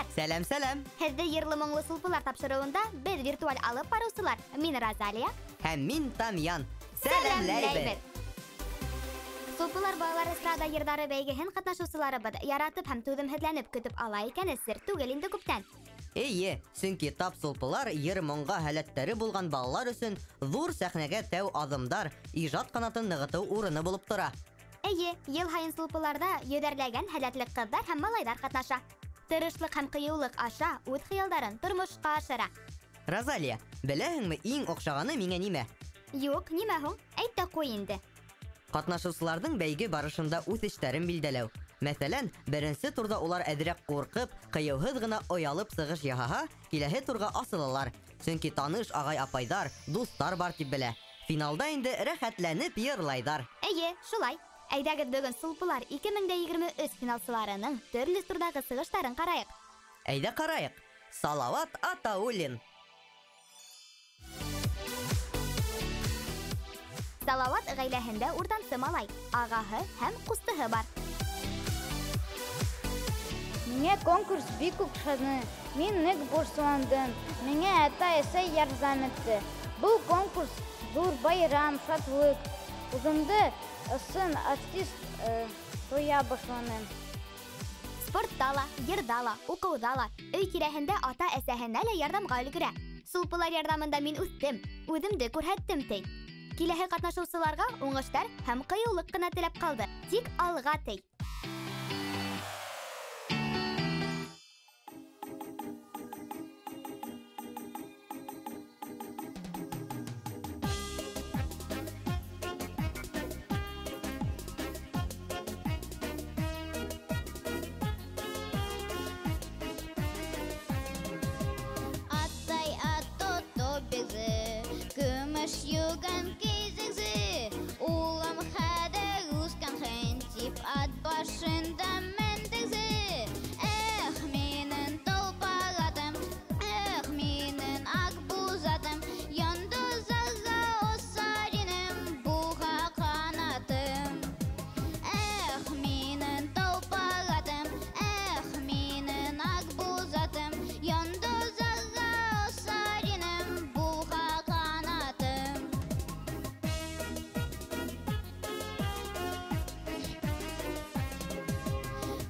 достар. Сәлем. Һеҙҙе йырлы моңлы сулпылар тапшырыуында беҙ виртуаль алып барыусылар. Мин Розалия. Һәм мин Тамьян. Сәләмләйбеҙ. Сулпылар балалар эстрада йырҙары бәйгеһен ҡатнашыусыларыбыҙ яратып һәм түҙемһеҙләнеп көтөп ала икәне сер түгел инде күптән. Эйе, сөнки тап сулпылар йыр-моңға һәләттәре булған балалар өсөн ҙур сәхнәгә тәү аҙымдар, ижад ҡанатын нығытыу урыны булып тора. Эйе, йыл һайын сулпыларҙа йөҙәрләгән һәләтле ҡыҙҙар һәм малайҙар ҡатнаша. Тырышлыҡ һәм ҡыйыулыҡ аша үҙ хыялдарын тормошҡа ашыра. Розалия, беләһеңме, иң оҡшағаны миңә нимә? Юҡ, нимә һуң? Әйт тә ҡуй инде. Ҡатнашыусыларҙың бәйге барышында үҙ эштәрен билдәләү. Мәҫәлән, беренсе турҙа улар әҙерәк ҡурҡып, ҡыйыуһыҙ ғына оялып сығыш яһаһа, киләһе турға асылалар. Сөнки таныш ағай-апайҙар, дуҫтар бар тип белә. Финалда инде рәхәтләнеп йырлайҙар. Эйе, шулай. Әйҙәгеҙ бөгөн сулпылар 2023 финалсыларының төрлө турҙағы сығыштарын ҡарайыҡ. Әйҙә ҡарайыҡ. Салауат Атауллин. Салауат ғаиләһендә уртансы малай, ағаһы һәм ҡустыһы бар. Миңә конкурс бик оҡшаны. Мин ныҡ борсоландым. Миңә ата-әсәй ярҙам итте. Был конкурс ҙур байрам, шатлыҡ. Үҙемде ысын артист тоя башланым. Спортта ла, йырҙа ла, уҡыуҙа ла, өй тирәһендә ата-әсәһенә лә ярҙамға өлгөрә. Сулпылар ярҙамында мин үҫтем, үҙемде күрһәттем ти. Киләһе ҡатнашыусыларға уңыштар һәм ҡыйыулыҡ ҡына теләп ҡалды. Тик алға ти. Аттай ат-тото безе, көмөш юган кейзезе, улам хәдә үскән хәнтип ат башында мендезе. Эх, минен толпаратым, эх, минен акбузатым, йондозага осаринем, буға ҡанатым. Эх, минен толпаратым, эх, минен акбузатым, йондозага осаринем, буға ҡанатым.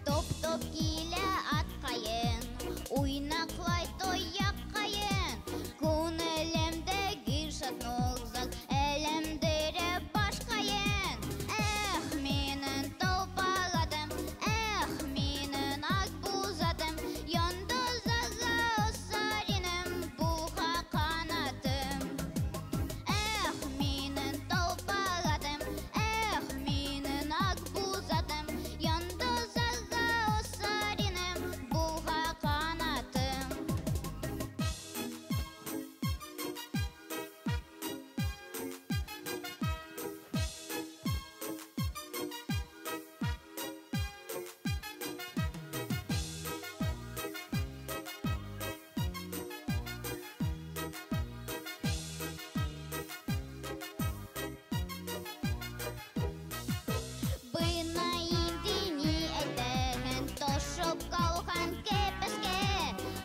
Топ-топ килә атҡайын, уйнаҡлай тояҡҡайын, күңелемдәге шатлыҡ әлемдерә башҡайын. Эх, минен толпаратым, эх, минен акбузатым, йондозага осаринем, буға ҡанатым. Эх, минен толпаратым, эх, минен акбузатым, йондозага осаринем, буға ҡанатым. Бына инде ни әйтәһең, тошоп ҡалған кәпәскә,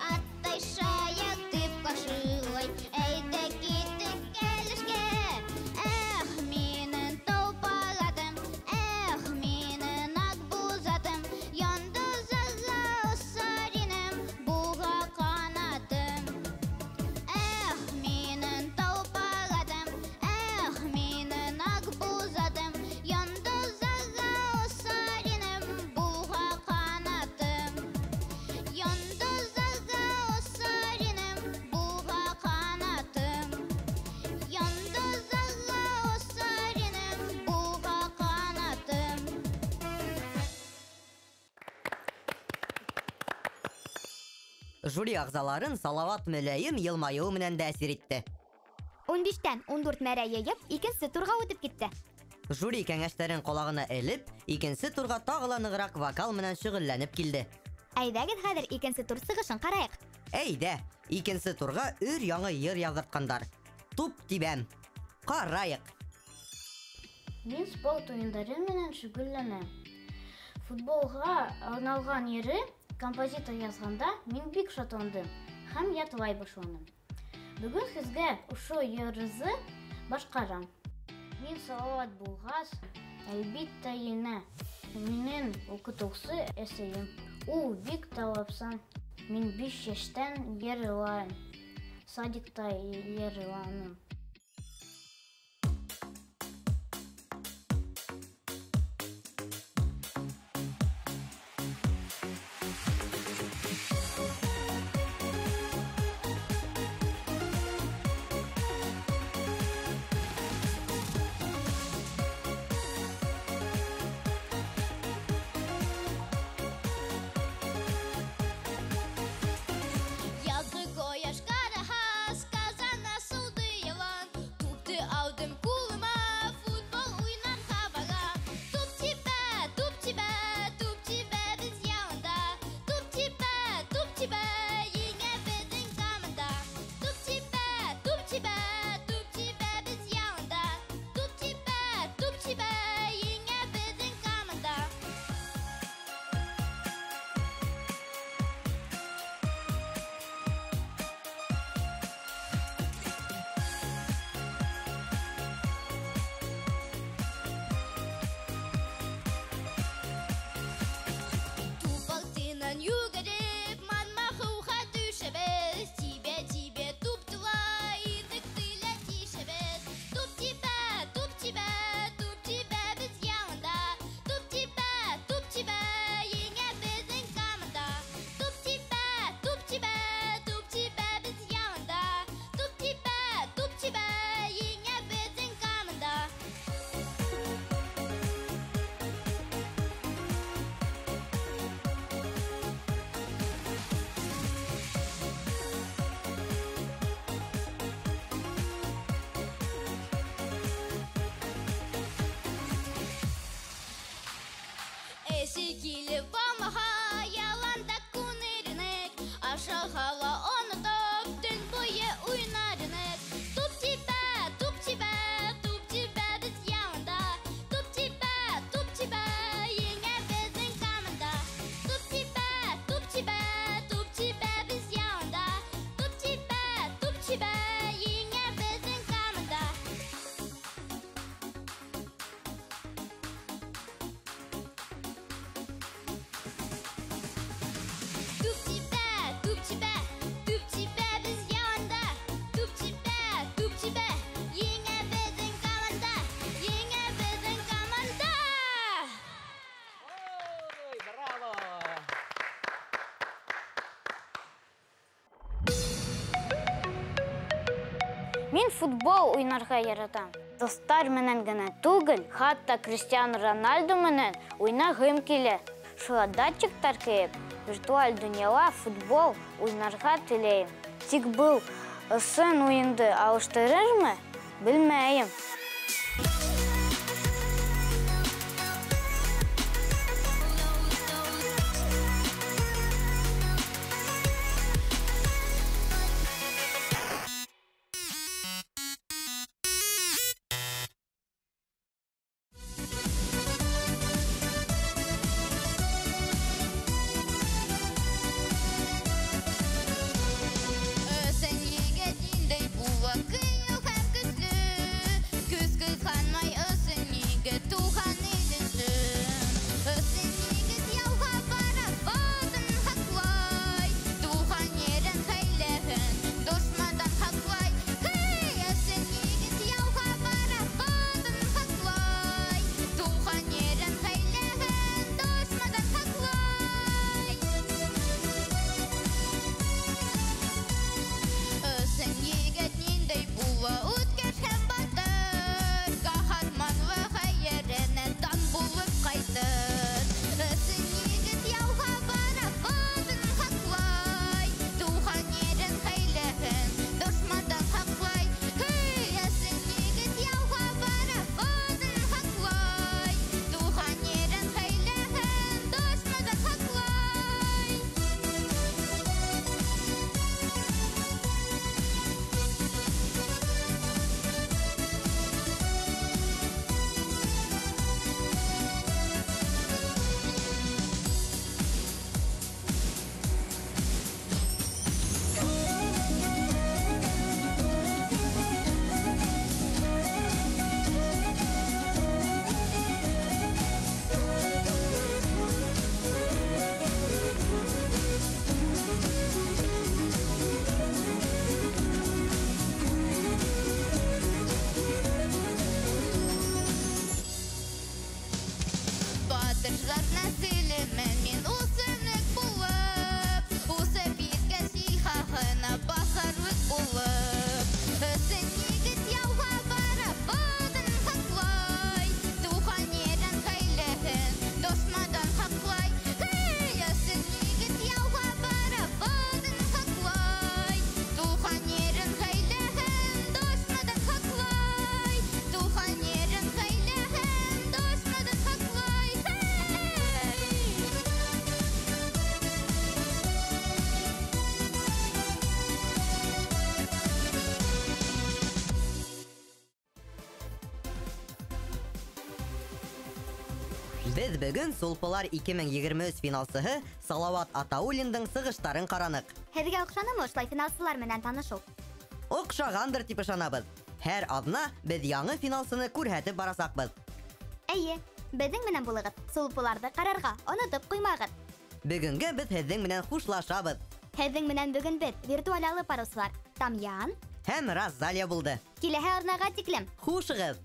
аттай шаяртып ҡаршылай, әйҙә китек кәләшкә. Эх, минен толпаратым, эх, минен акбузатым, йондозага осаринем, буға ҡанатым. Эх, минен толпаратым, эх, минен акбузатым, йондозага осаринем, буға ҡанатым. Йондозага осаринем, буға ҡанатым. Йондозага осаринем, буға ҡанатым. Жюри ағзаларын Салауат мөләйем йылмайыуы менән дә әсир итте. 15-тән 14 мәрә йыйып, икенсе турға үтеп китте. Жюри кәңәштәрен ҡолағына элеп, икенсе турға тағы ла нығыраҡ вокал менән шөғөлләнеп килде. Әйҙәгеҙ хәҙер икенсе тур сығышын ҡарайыҡ. Әйҙә, икенсе турға өр-яңы йыр яҙҙыртҡандар. Туп тибәм. Ҡарайыҡ. Мин спорт уйындары менән шөғөлләнәм. Футболға арналған йыры композитор язганда мин бик шатландым һәм ятлай башландым. Бүген сезгә ошо йырызы башкарам. Мин салават булгас, әлбиттә янә минем укытучы әсәем. Ул бик талапсан. Мин 5 яшьтән йырлыйм. Садикта йырлыйм. Yazgı koyaş karahas, kazana sudu yalan. Tuptu aldım kuluma, futbol oynar havaga. Tup tipe, biz yanında. Tup tipe, yine bizim zamanda. Tup tipe, biz yanında. Tup tipe, yine bizim zamanda. Tupaltından yugarıp manmahuha düşeriz. Tibe tuptuva idıktıyla dişeriz. Tup tipe, biz yanında. Tup tipe, yine bizim zamanda. Tup tipe, biz yanında. Tup tipe, yine bizim zamanda. Eşikili vamaha yalanda kunerinek. Aşağıla onu top dün boyu oynarınek. Tup tipe, biz yanında. Tup tipe, yine bizim zamanda. Tup tipe, biz yanında. Tup tipe, yine bizim zamanda. Tup tipe, biz yanında. Tup tipe, yine bizim zamanda. Ой, браво! Мин футбол уйнарга яратам. Достар менән генә түгел, хатта Криштиану Роналду менән уйнагым килә. Шуңа датчиктар киеп, виртуаль дөньяла футбол уйнарга теләйем. Тик был ысын уенды алыштырырмы? Белмәйем. Sen yiğidindey bu vakıyor hem güçlü. Без бүгін Сулпылар 2023 финалсыһы Салават Атауллиндың сығыштарын қаранык. Һеҙгә оҡшанымы ошолай финалсылар менән танышыу? Оҡшағандыр тип ышанабыҙ. Һәр аҙна беҙ яңы финалсыны күрһәтеп барасаҡбыҙ. Әйе, беҙҙең менән булығыҙ. Сулпыларҙы ҡарарға онотоп ҡуймағыҙ. Бөгөнгә беҙ һеҙҙең менән хушлашабыҙ. Һеҙҙең менән бөгөн беҙ виртуаль алып барыусылар Тамъян Һәм Розалия булды. киләһе аҙнаға тиклем. Хушығыҙ!